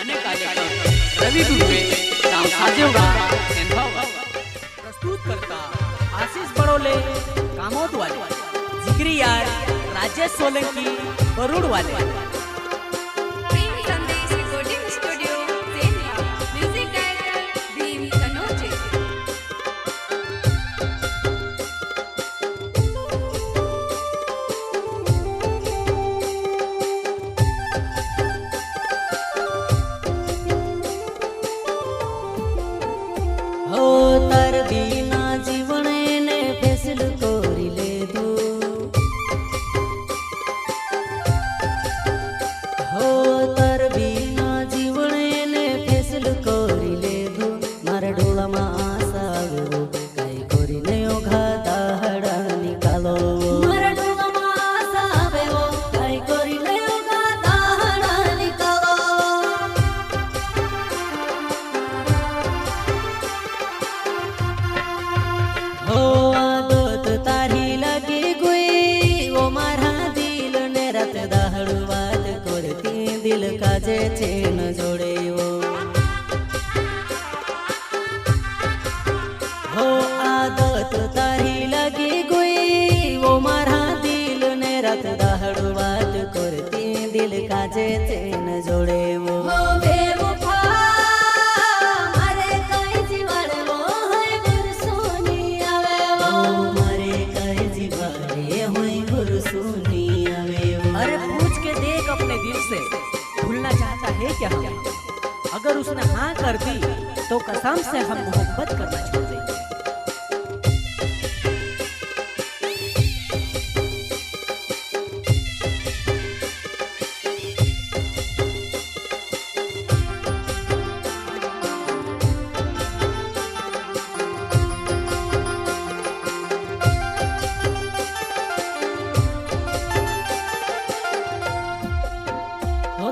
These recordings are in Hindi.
गाने का लेखक रवि दुबे साजेगा प्रस्तुत करता आशीष बड़ोले कामोद वाले जिगरी यार राजेश सोलंकी बरूड वाले। दिल काजे चेन जोड़े हो आदत तारी लगी गुई वो मारा दिल ने रात दहाड़ू बात करती दिल काजे चेन जोड़े वो अरे पूछ के देख अपने दिल से भूलना चाहता है क्या हम? अगर उसने हाँ कर दी तो कसम से हम मोहब्बत करना छोड़ देंगे।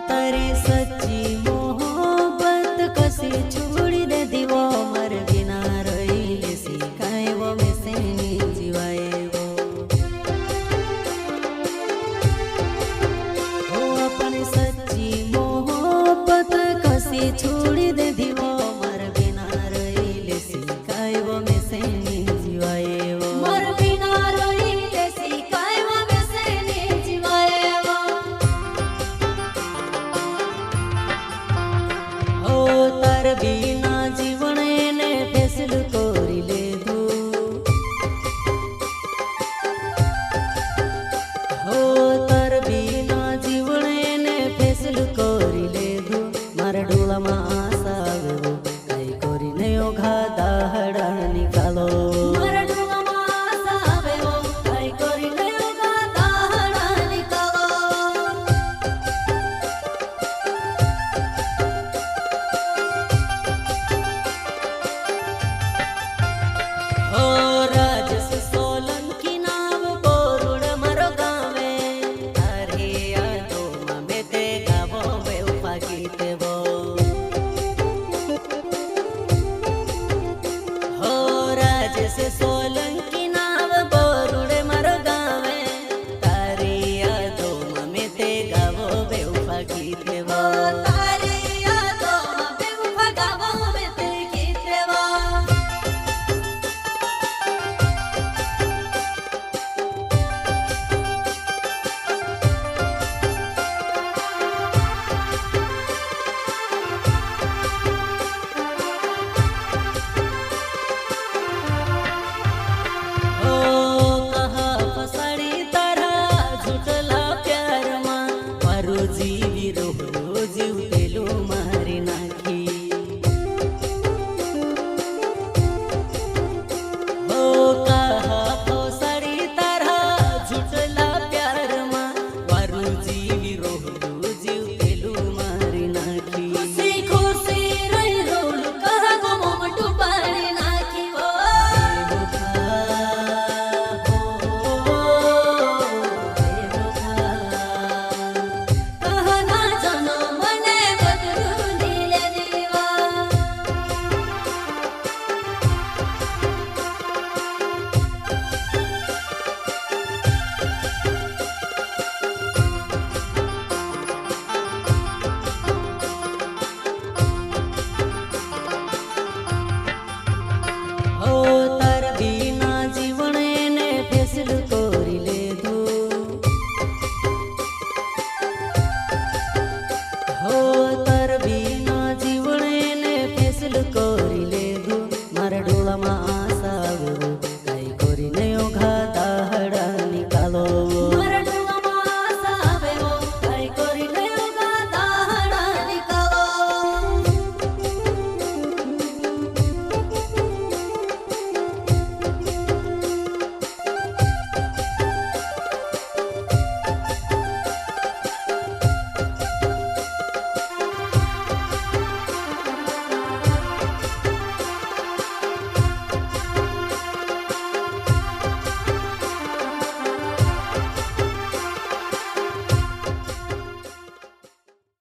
तारी सच्ची मोहब्बत कसी छोड़ी दे दीवो मर बिना रही सिखाए वो में से जीवाए वो अपनी सच्ची मोहब्बत कसी छोड़ी दे दीवो मर बिना रही सिखाए वो में से जीवाए वो मर बिना रही सिखाए वो में से जीवाए तार बिना जीवन ने फैसल कोरी ले दू हो तार बिना जीवन ने फैसल कोरी ले दू मार डोला मा आशा वो कई कोरी ने ओघा दाहड़ा निकालो मार डोला मा आशा वो कई कोरी ने ओघा दाहड़ा निकालो जैसे सोलंकी नाव बोरुड़े मरो गावे तारी यादों में ते गावो बेवफा गीते वो